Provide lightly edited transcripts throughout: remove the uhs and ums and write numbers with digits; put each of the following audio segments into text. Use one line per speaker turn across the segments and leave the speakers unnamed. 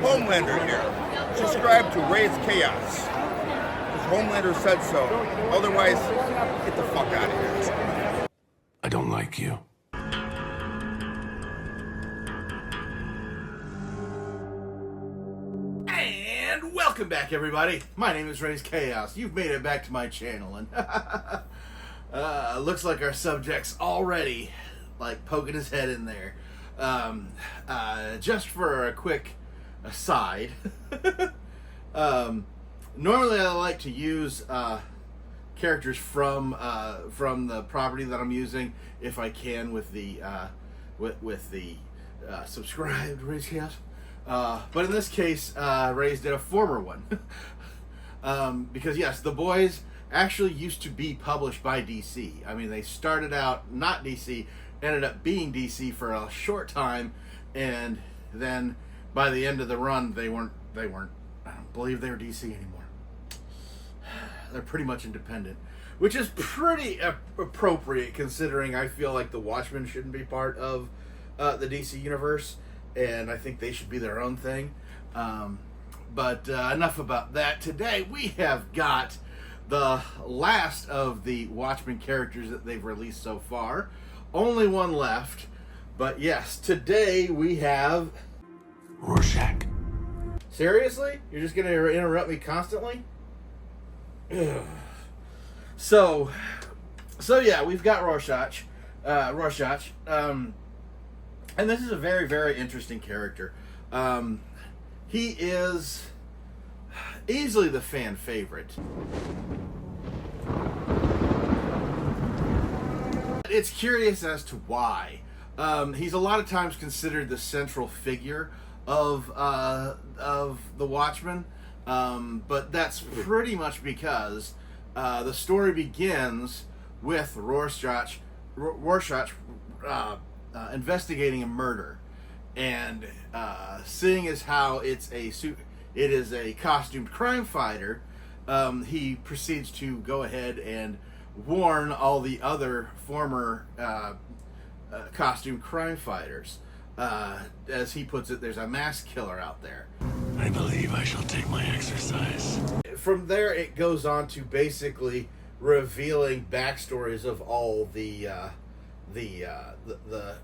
Homelander here. Subscribe to Raze Chaos. Because Homelander said so. Otherwise, get the fuck out of here.
I don't like you.
And welcome back, everybody. My name is Raze Chaos. You've made it back to my channel, and looks like our subject's already like poking his head in there. Just for a quick aside, normally I like to use characters from the property that I'm using, if I can, with the subscribed Raze Chaos. But in this case, Raze did a former one. Because yes, The Boys actually used to be published by DC. I mean, they started out not DC, ended up being DC for a short time, and then by the end of the run, they weren't, I don't believe they were DC anymore. They're pretty much independent, which is pretty appropriate considering I feel like the Watchmen shouldn't be part of the DC universe, and I think they should be their own thing. But enough about that. Today we have got the last of the Watchmen characters that they've released so far. Only one left. But yes, today we have...
Rorschach.
Seriously? You're just going to interrupt me constantly? So yeah, we've got Rorschach. And this is a very, very interesting character. He is easily the fan favorite. It's curious as to why. He's a lot of times considered the central figure of the Watchmen, but that's pretty much because the story begins with Rorschach investigating a murder, and seeing as how it is a costumed crime fighter, he proceeds to go ahead and warn all the other former costumed crime fighters. As he puts it, there's a mass killer out there.
I believe I shall take my exercise.
From there, it goes on to basically revealing backstories of all the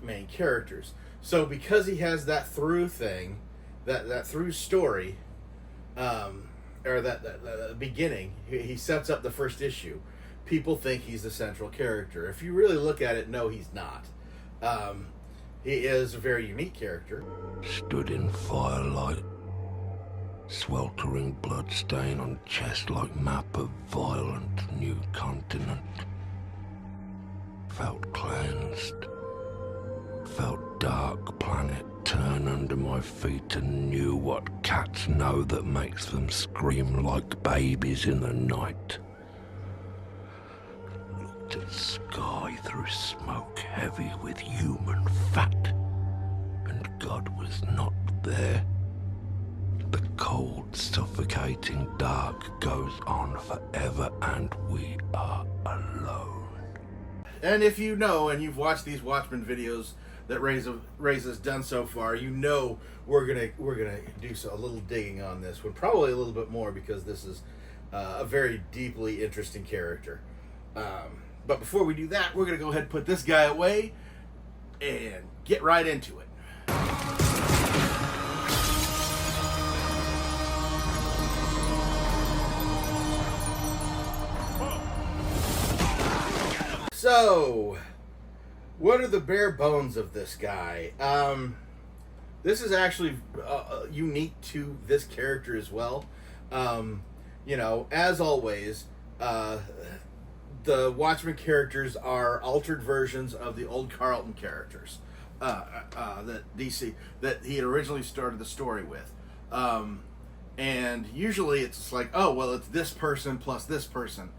main characters. So because he has that through thing, that through story, or that beginning, he sets up the first issue. People think he's the central character. If you really look at it, no, he's not. He is a very unique character.
Stood in firelight, sweltering blood stain on chest like map of violent new continent. Felt cleansed, felt dark planet turn under my feet, and knew what cats know that makes them scream like babies in the night. Looked at sky through smoke heavy with human fat, and God was not there. The cold, suffocating dark goes on forever, and we are alone.
And if you know, and you've watched these Watchmen videos that Raze has done so far, you know we're gonna do a little digging on this one, probably a little bit more, because this is a very deeply interesting character. But before we do that, we're gonna go ahead and put this guy away and get right into it. So, what are the bare bones of this guy? This is actually unique to this character as well. You know, as always, the Watchmen characters are altered versions of the old Carlton characters that he had originally started the story with. And usually it's just like, oh, well, it's this person plus this person.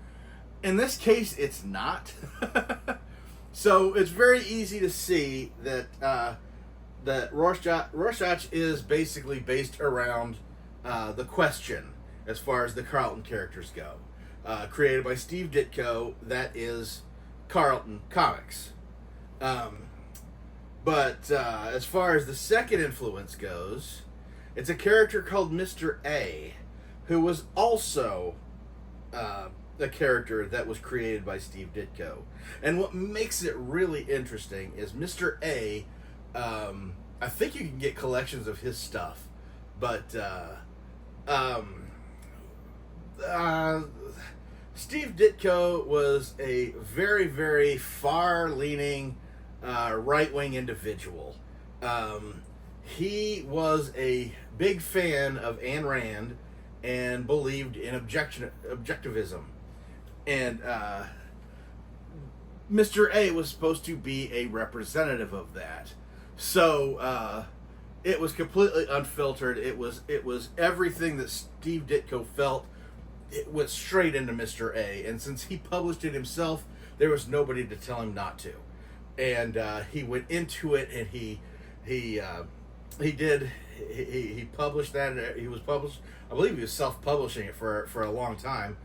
In this case, it's not. So it's very easy to see that that Rorschach is basically based around the Question as far as the Carlton characters go. Created by Steve Ditko, that is Carlton Comics. But as far as the second influence goes, It's a character called Mr. A, who was also a character that was created by Steve Ditko. And what makes it really interesting is Mr. A, I think you can get collections of his stuff, but Steve Ditko was a very, very far-leaning right-wing individual. He was a big fan of Ayn Rand and believed in objectivism. And Mr. A was supposed to be a representative of that. So it was completely unfiltered. It was everything that Steve Ditko felt. It went straight into Mr. A. And since he published it himself, there was nobody to tell him not to. And he went into it, and he published that. He was published. I believe he was self-publishing it for a long time.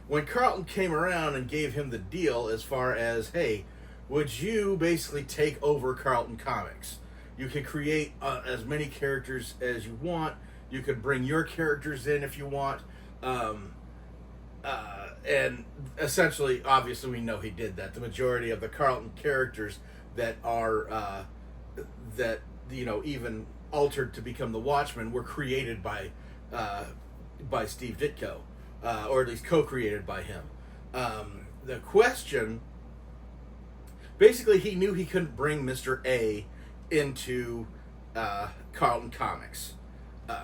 When Carlton came around and gave him the deal as far as, hey, would you basically take over Carlton Comics? You could create as many characters as you want. You could bring your characters in if you want. And essentially, obviously, we know he did that. The majority of the Carlton characters that are even altered to become the Watchmen were created by Steve Ditko, or at least co-created by him. The Question, basically, he knew he couldn't bring Mr. A into Carlton Comics.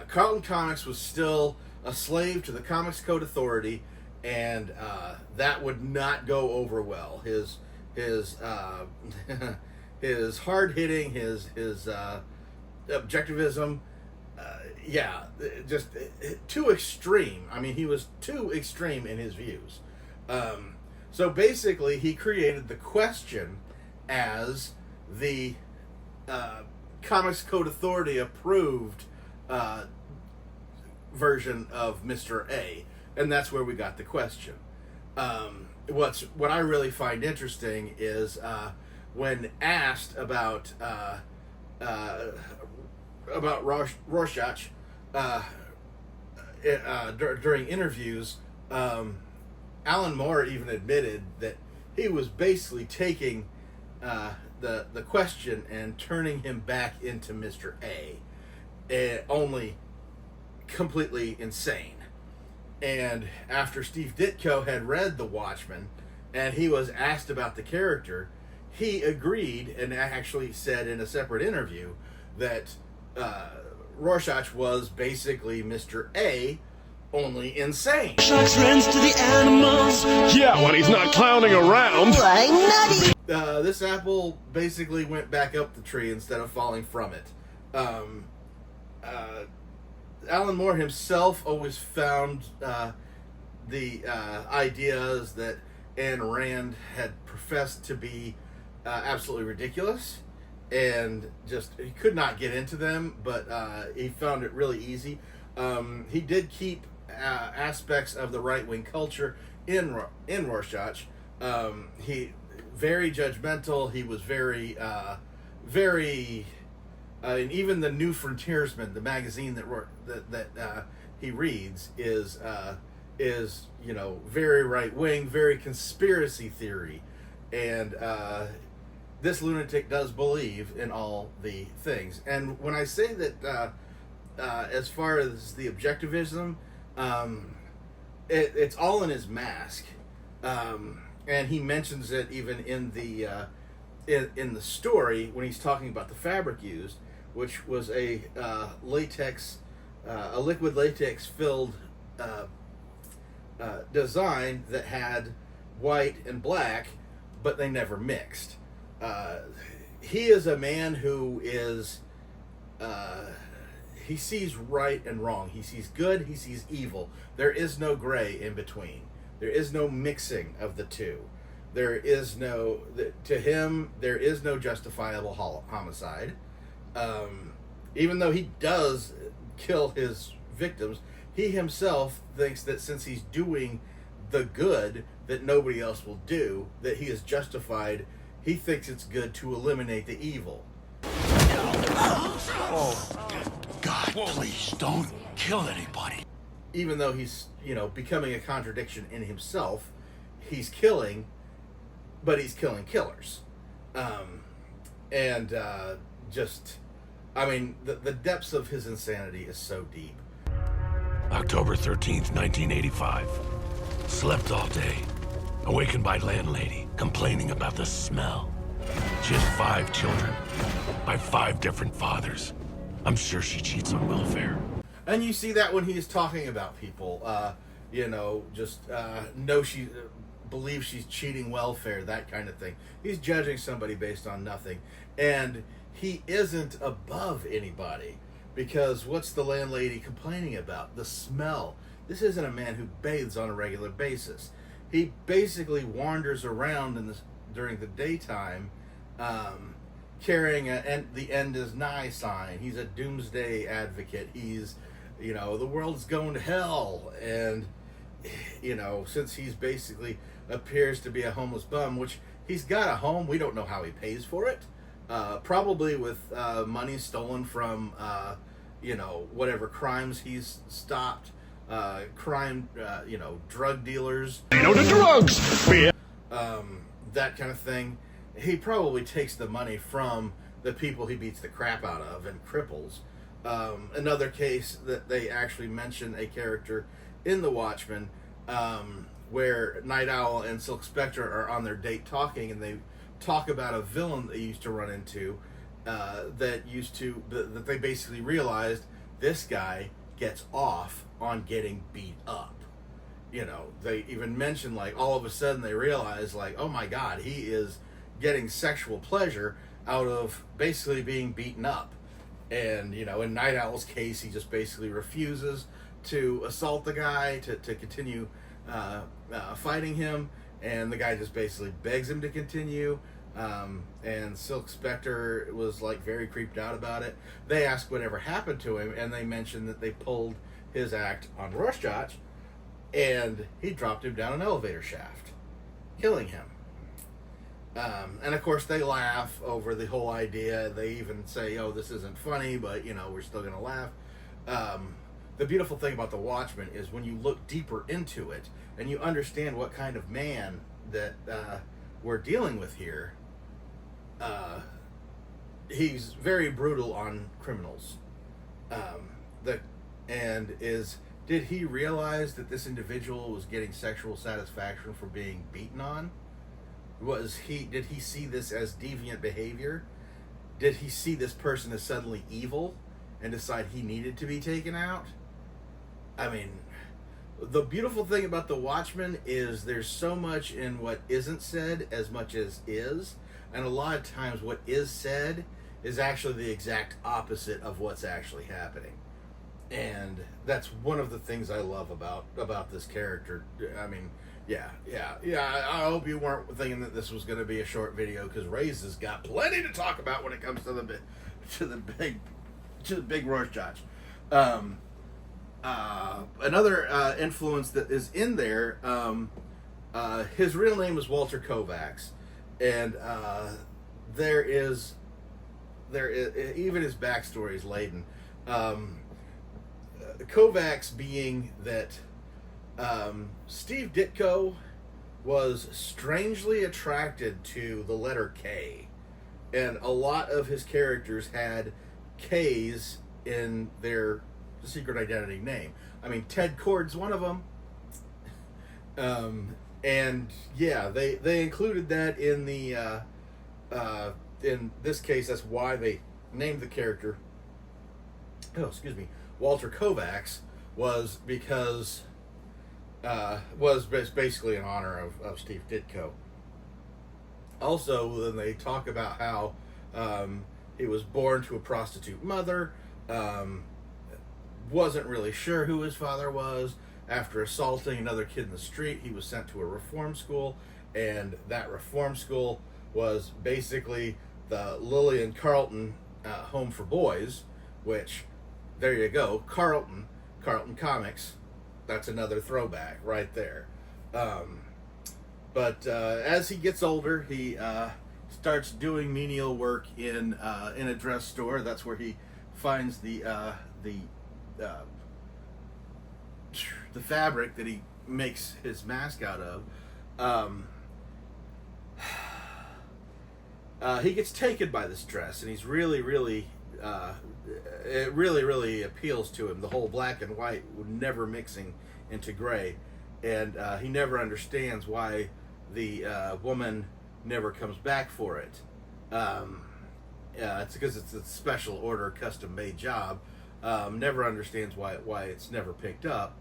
Carlton Comics was still a slave to the Comics Code Authority, and that would not go over well. His his hard hitting, his objectivism, just too extreme. I mean, he was too extreme in his views. So basically, he created the Question as the Comics Code Authority approved version of Mr. A, and that's where we got the Question. What I really find interesting is when asked about Rorschach during interviews, Alan Moore even admitted that he was basically taking the Question and turning him back into Mr. A, only completely insane. And after Steve Ditko had read The Watchmen and he was asked about the character, he agreed and actually said in a separate interview that Rorschach was basically Mr. A, only insane.
Rorschach runs to the animals.
Yeah, when he's not clowning around.
Flying nutty.
This apple basically went back up the tree instead of falling from it. Alan Moore himself always found the ideas that Ayn Rand had professed to be absolutely ridiculous, and just he could not get into them, but he found it really easy. He did keep aspects of the right-wing culture in Rorschach. He very judgmental. He was very and even the New Frontiersman, the magazine that he reads, is very right wing, very conspiracy theory, and this lunatic does believe in all the things. And when I say that, as far as the objectivism, it's all in his mask, and he mentions it even in the story when he's talking about the fabric used, which was a liquid latex filled design that had white and black, but they never mixed. He is a man who is he sees right and wrong. He sees good, he sees evil. There is no gray in between. There is no mixing of the two. There is no, to him, there is no justifiable homicide. Even though he does kill his victims, he himself thinks that since he's doing the good that nobody else will do, that he is justified. He thinks it's good to eliminate the evil.
God Please don't kill anybody.
Even though he's, becoming a contradiction in himself, he's killing, but he's killing killers. The depths of his insanity is so deep.
October 13th, 1985. Slept all day. Awakened by landlady, complaining about the smell. She has 5 children, by 5 different fathers. I'm sure she cheats on welfare.
And you see that when he's talking about people, she believes she's cheating welfare, that kind of thing. He's judging somebody based on nothing. And he isn't above anybody, because what's the landlady complaining about? The smell. This isn't a man who bathes on a regular basis. He basically wanders around during the daytime, carrying the end is nigh sign. He's a doomsday advocate. He's, the world's going to hell. And, since he's basically appears to be a homeless bum, which he's got a home, we don't know how he pays for it. Probably with money stolen from, whatever crimes he's stopped. Drug dealers.
The drugs!
That kind of thing. He probably takes the money from the people he beats the crap out of and cripples. Another case that they actually mention a character in The Watchmen, where Night Owl and Silk Spectre are on their date talking, and they talk about a villain they used to run into, that they basically realized this guy gets off on getting beat up. They even mention, all of a sudden they realize, oh my God, he is getting sexual pleasure out of basically being beaten up. And, in Night Owl's case, he just basically refuses to assault the guy, to continue fighting him, and the guy just basically begs him to continue. And Silk Spectre was very creeped out about it. They ask whatever happened to him, and they mentioned that they pulled his act on Rorschach, and he dropped him down an elevator shaft, killing him. And of course they laugh over the whole idea. They even say, "Oh, this isn't funny, but we're still gonna laugh." The beautiful thing about The Watchmen is when you look deeper into it and you understand what kind of man that we're dealing with here. He's very brutal on criminals. Did he realize that this individual was getting sexual satisfaction for being beaten on? Did he see this as deviant behavior? Did he see this person as suddenly evil and decide he needed to be taken out? The beautiful thing about The Watchmen is there's so much in what isn't said as much as is, and a lot of times what is said is actually the exact opposite of what's actually happening. And that's one of the things I love about this character. I hope you weren't thinking that this was going to be a short video, because Raze has got plenty to talk about when it comes to the big Rorschach. Another influence that is in there. His real name is Walter Kovacs, and there is even his backstory is laden. Kovacs being that Steve Ditko was strangely attracted to the letter K, and a lot of his characters had K's in their secret identity name. Ted Cord's one of them. They included that in the in this case. That's why they named the character. Walter Kovacs was because was basically in honor of Steve Ditko. Also, then they talk about how he was born to a prostitute mother, wasn't really sure who his father was. After assaulting another kid in the street, he was sent to a reform school, and that reform school was basically the Lily and Carlton Home for Boys, which, there you go, Carlton Comics. That's another throwback right there. But as he gets older, he starts doing menial work in a dress store. That's where he finds the fabric that he makes his mask out of, he gets taken by this dress, and he's really it really appeals to him. The whole black and white never mixing into gray, and he never understands why the woman never comes back for it. It's because it's a special order, custom made job. Never understands why it's never picked up,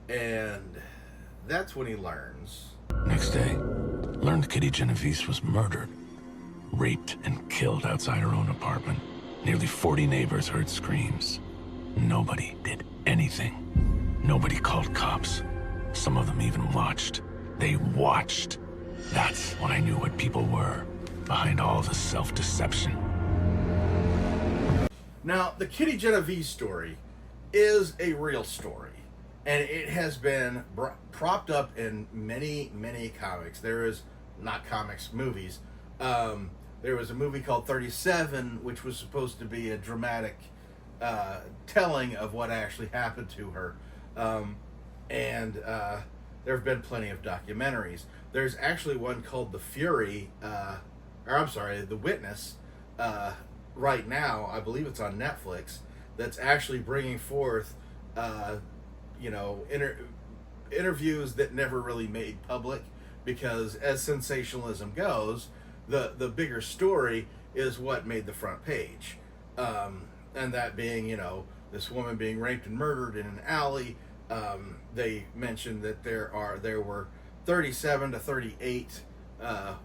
and that's when he learns.
Next day, learned Kitty Genovese was murdered, raped and killed outside her own apartment. Nearly 40 neighbors heard screams. Nobody did anything. Nobody called cops. Some of them even watched. They watched. That's when I knew what people were behind all the self-deception.
Now, the Kitty Genovese story is a real story, and it has been propped up in many comics. There is, not comics, movies. There was a movie called 37, which was supposed to be a dramatic telling of what actually happened to her. And there have been plenty of documentaries. There's actually one called The Witness, right now. I believe it's on Netflix, that's actually bringing forth, interviews that never really made public, because as sensationalism goes, the bigger story is what made the front page, and that being, this woman being raped and murdered in an alley. They mentioned that there were 37 to 38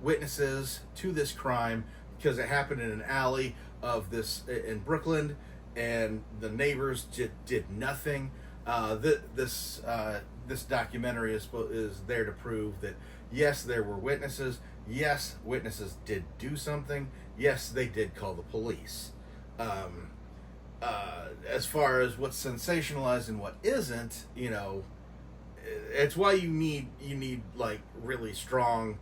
witnesses to this crime, because it happened in an alley of this in Brooklyn, and the neighbors did nothing. This documentary is there to prove that yes, there were witnesses. Yes, witnesses did do something. Yes, they did call the police. As far as what's sensationalized and what isn't, it's why you need like really strong.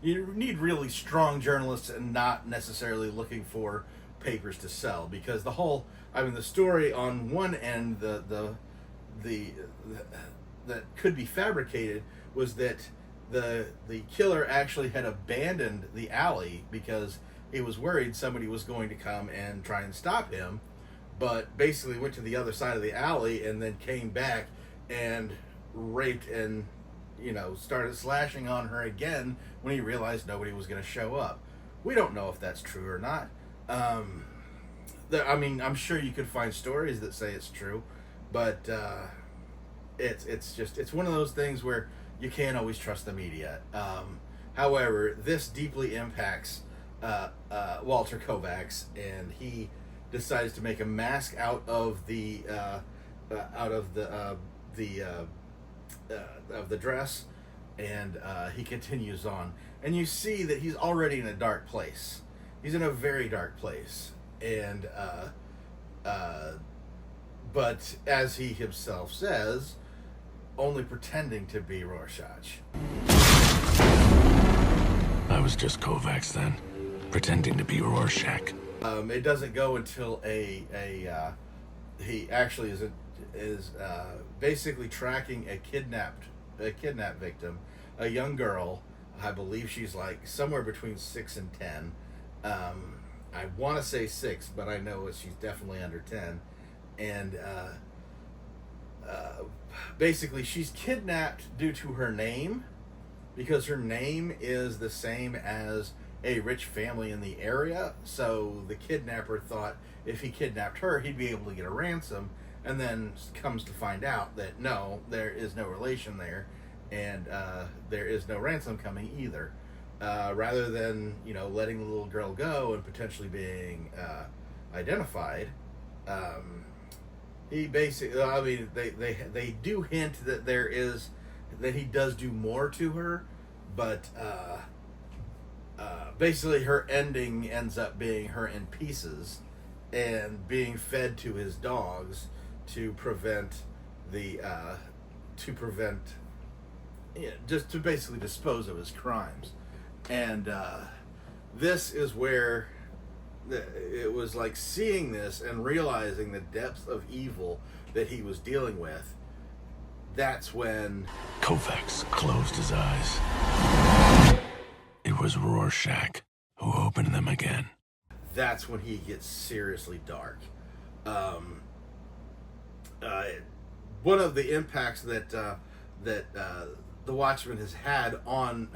You need really strong journalists, and not necessarily looking for papers to sell, because the story on one end, that could be fabricated, was that the killer actually had abandoned the alley because he was worried somebody was going to come and try and stop him, but basically went to the other side of the alley and then came back and raped and started slashing on her again when he realized nobody was going to show up. We don't know if that's true or not. I'm sure you could find stories that say it's true, but it's one of those things where you can't always trust the media. However, this deeply impacts Walter Kovacs, and he decides to make a mask out of the dress, and he continues on, and you see that he's already in a dark place. He's in a very dark place, and but as he himself says, only pretending to be Rorschach.
I was just Kovacs then, pretending to be Rorschach.
It doesn't go until he actually is basically tracking a kidnapped victim, a young girl. I believe she's like somewhere between 6 and 10. I want to say 6, but I know she's definitely under 10. And basically she's kidnapped due to her name, because her name is the same as a rich family in the area. So the kidnapper thought if he kidnapped her, he'd be able to get a ransom, and then comes to find out that no, there is no relation there, and there is no ransom coming either. Rather than letting the little girl go and potentially being identified, he basically, they do hint that that he does do more to her, but basically her ending ends up being her in pieces and being fed to his dogs to prevent just to basically dispose of his crimes. And this is where it was like seeing this and realizing the depth of evil that he was dealing with. That's when
Kovacs closed his eyes. It was Rorschach who opened them again.
That's when he gets seriously dark. One of the impacts that the Watchmen has had on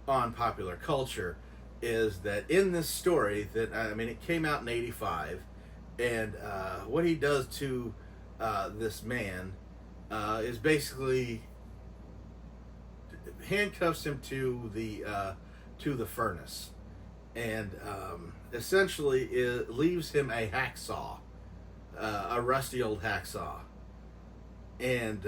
popular culture is that in this story, that I mean, it came out in '85, and what he does to this man is basically handcuffs him to the furnace, and essentially it leaves him a hacksaw, a rusty old hacksaw, and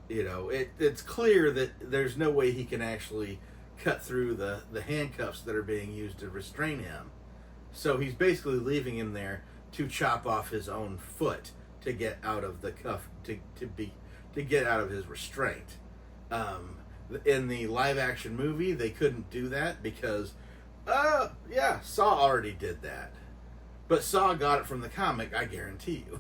it's clear that there's no way he can actually cut through the handcuffs that are being used to restrain him. So he's basically leaving him there to chop off his own foot to get out of the cuff, to get out of his restraint. In the live action movie, they couldn't do that because Saw already did that. But Saw got it from the comic, I guarantee you.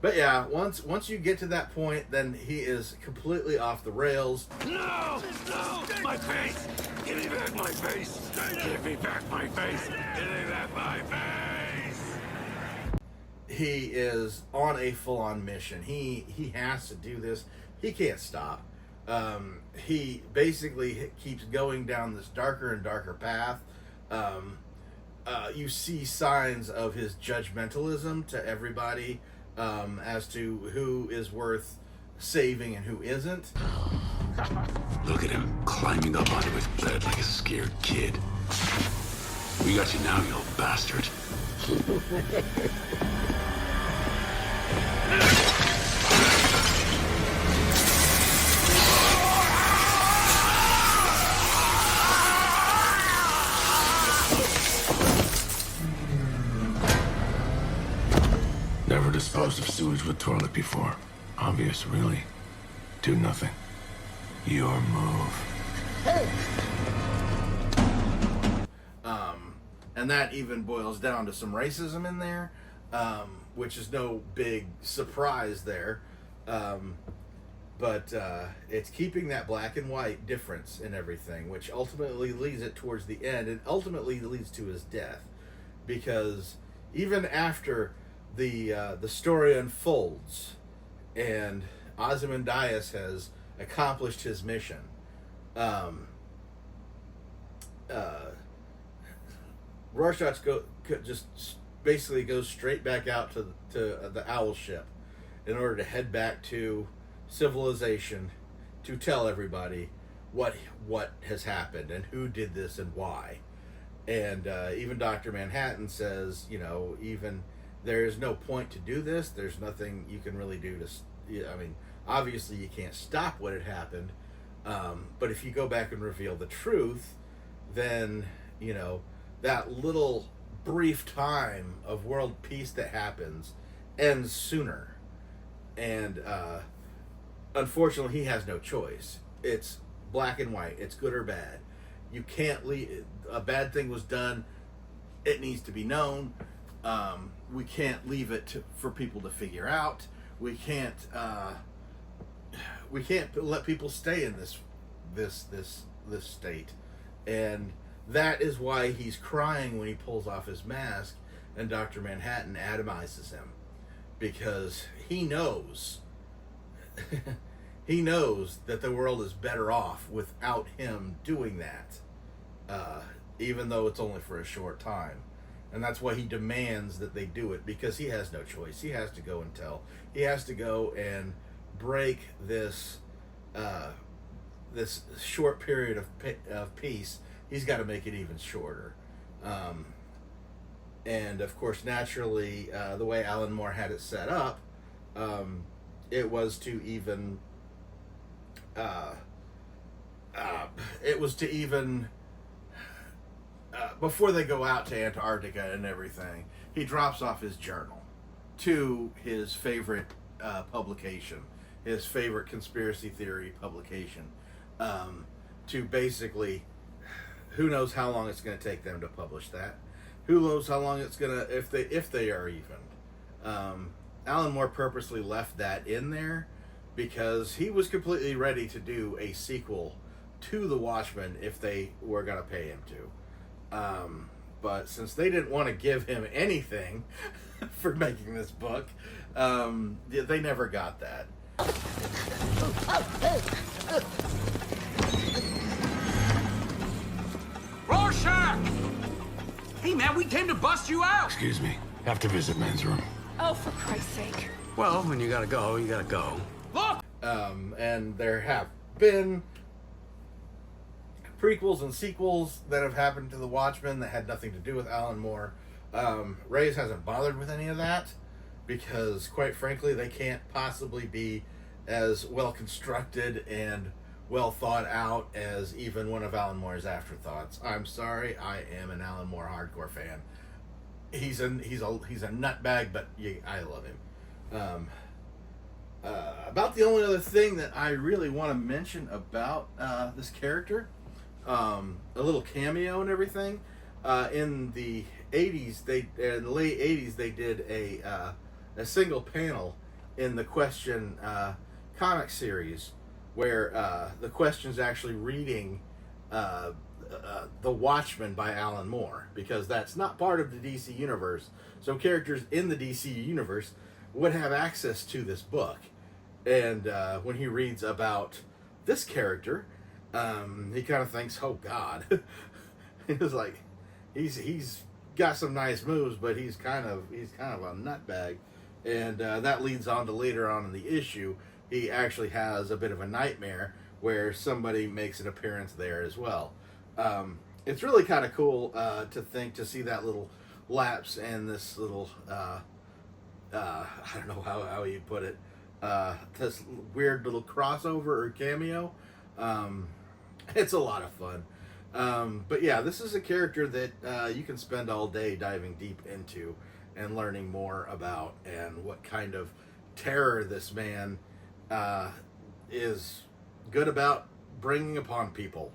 But yeah, once you get to that point, then he is completely off the rails.
No! No! My face! Give me back my face! Give me back my face! Give me back my face!
He is on a full-on mission. He has to do this. He can't stop. He basically keeps going down this darker and darker path. You see signs of his judgmentalism to everybody, as to who is worth saving and who isn't.
Look at him climbing up onto his bed like a scared kid. We got you now, you old bastard. Never disposed of sewage with toilet before. Obvious, really. Do nothing. Your move.
And that even boils down to some racism in there, which is no big surprise there. But it's keeping that black and white difference in everything, which ultimately leads it towards the end, and ultimately leads to his death. Because even after the story unfolds and Ozymandias has accomplished his mission, Rorschach just basically goes straight back out to the owl ship in order to head back to civilization to tell everybody what has happened and who did this and why. And even Dr. Manhattan says, even there is no point to do this. There's nothing you can really do to. I mean, obviously you can't stop what had happened, but if you go back and reveal the truth, then that little brief time of world peace that happens ends sooner. And unfortunately, he has no choice. It's black and white. It's good or bad. You can't leave. A bad thing was done. It needs to be known. We can't leave it for people to figure out. We can't let people stay in this state. And that is why he's crying when he pulls off his mask and Dr. Manhattan atomizes him, because he knows he knows that the world is better off without him doing that, even though it's only for a short time. And that's why he demands that they do it, because he has no choice. He has to go and tell. He has to go and break this this short period of peace. He's got to make it even shorter. And of course, naturally, the way Alan Moore had it set up, it was to even before they go out to Antarctica and everything, he drops off his journal to his favorite publication, his favorite conspiracy theory publication, to basically who knows how long it's going to take them to publish that? Who knows how long it's going to, if they are even. Alan Moore purposely left that in there because he was completely ready to do a sequel to The Watchmen if they were going to pay him to. But since they didn't want to give him anything for making this book, they never got that.
Rorschach! Hey man, we came to bust you out!
Excuse me. Have to visit men's room.
Oh, for Christ's sake.
Well, when you gotta go, you gotta go. Look!
And there have been prequels and sequels that have happened to The Watchmen that had nothing to do with Alan Moore. Raze hasn't bothered with any of that because, quite frankly, they can't possibly be as well constructed and well thought out as even one of Alan Moore's afterthoughts. I'm sorry, I am an Alan Moore hardcore fan. He's a nutbag, but I love him. About the only other thing that I really want to mention about this character, a little cameo and everything. In the 80s, in the late 80s, they did a single panel in the Question comic series where the Question's actually reading The Watchmen by Alan Moore, because that's not part of the DC universe. So characters in the DC universe would have access to this book. And when he reads about this character, he kind of thinks, "Oh God," he was like, he's got some nice moves, but he's kind of a nutbag, and that leads on to later on in the issue. He actually has a bit of a nightmare where somebody makes an appearance there as well. It's really kind of cool to see that little lapse and this little I don't know how you put it, this weird little crossover or cameo. It's a lot of fun. But yeah, this is a character that you can spend all day diving deep into and learning more about, and what kind of terror this man is good about bringing upon people.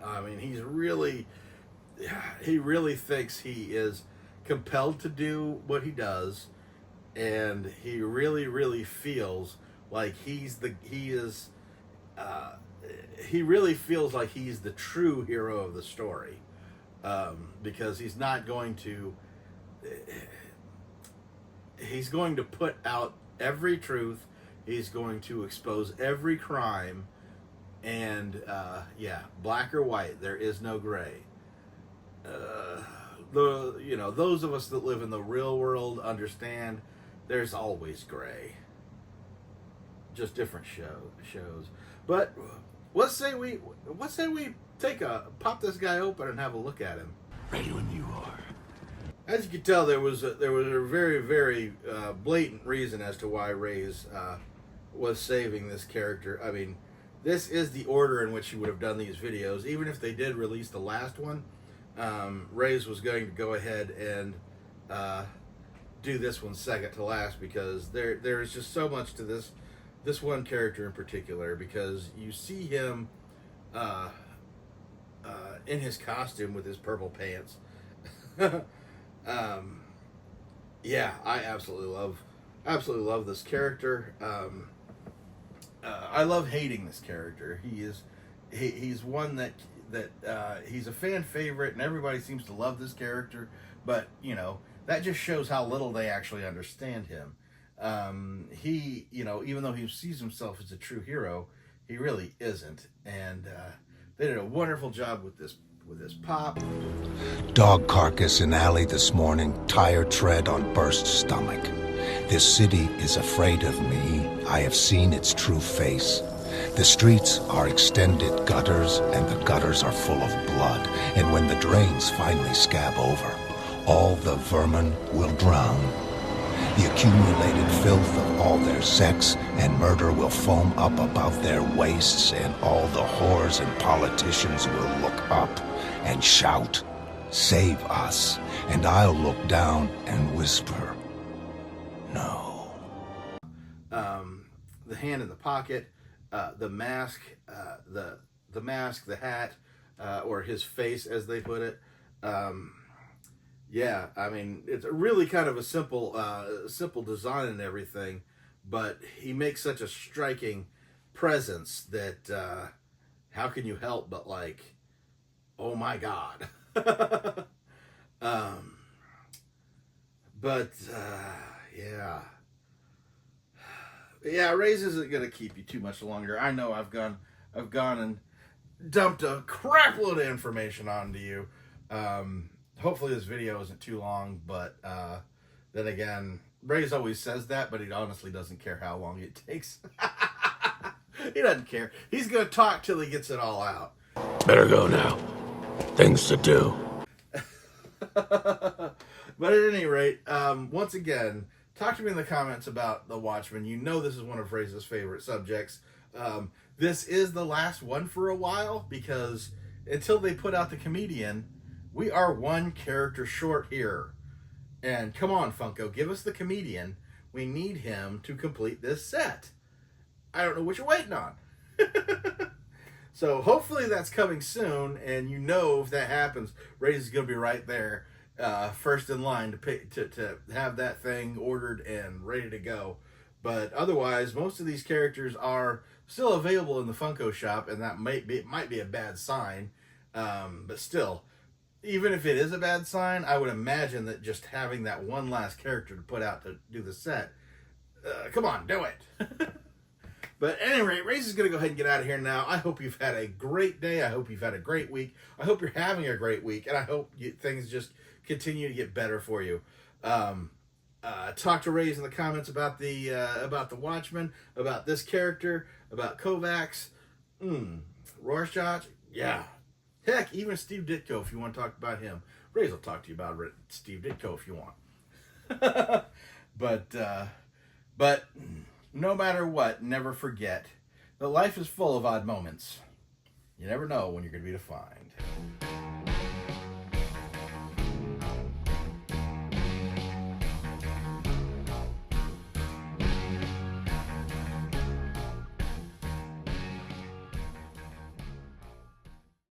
I mean, he really thinks he is compelled to do what he does, and he really feels like he really feels like he's the true hero of the story, because he's going to put out every truth. He's going to expose every crime, and black or white, there is no gray. Those of us that live in the real world understand there's always gray. Just different shows. But let's say we pop this guy open and have a look at him.
Ready when you are.
As you can tell, there was a very, very blatant reason as to why Raze was saving this character. I mean, this is the order in which he would have done these videos. Even if they did release the last one, Raze was going to go ahead and do this one second to last, because there is just so much to this one character in particular, because you see him in his costume with his purple pants. I absolutely love this character. I love hating this character. He's one that he's a fan favorite, and everybody seems to love this character, but that just shows how little they actually understand him. Even though he sees himself as a true hero, he really isn't, and they did a wonderful job with this pop.
Dog carcass in alley this morning, tire tread on burst stomach. This city is afraid of me. I have seen its true face. The streets are extended gutters, and the gutters are full of blood. And when the drains finally scab over, all the vermin will drown. The accumulated filth of all their sex and murder will foam up about their waists, and all the whores and politicians will look up and shout, "Save us," and I'll look down and whisper, "No."
The hand in the pocket, the mask, the mask, the hat, or his face, as they put it. Yeah, I mean, it's really kind of a simple design and everything, but he makes such a striking presence that how can you help but like, oh my God. Yeah, Raze isn't gonna keep you too much longer. I know I've gone and dumped a crap load of information onto you. Hopefully this video isn't too long, but then again, Raze always says that, but he honestly doesn't care how long it takes. He doesn't care. He's gonna talk till he gets it all out.
Better go now. Things to do.
But at any rate, once again, talk to me in the comments about the Watchmen. You know this is one of Raze's favorite subjects. This is the last one for a while, because until they put out the comedian, we are one character short here. And come on, Funko, give us the comedian. We need him to complete this set. I don't know what you're waiting on. So hopefully that's coming soon, and you know if that happens, Raze is going to be right there, first in line to have that thing ordered and ready to go. But otherwise, most of these characters are still available in the Funko shop, and that might be a bad sign. But still, even if it is a bad sign, I would imagine that just having that one last character to put out to do the set, come on, do it. But at any rate, Raze is going to go ahead and get out of here now. I hope you've had a great day. I hope you've had a great week. I hope you're having a great week, and I hope things just continue to get better for you. Talk to Raze in the comments about the Watchmen, about this character, about Kovacs, Rorschach. Yeah, heck, even Steve Ditko if you want to talk about him. Raze will talk to you about Steve Ditko if you want. But no matter what, never forget that life is full of odd moments. You never know when you're going to be defined.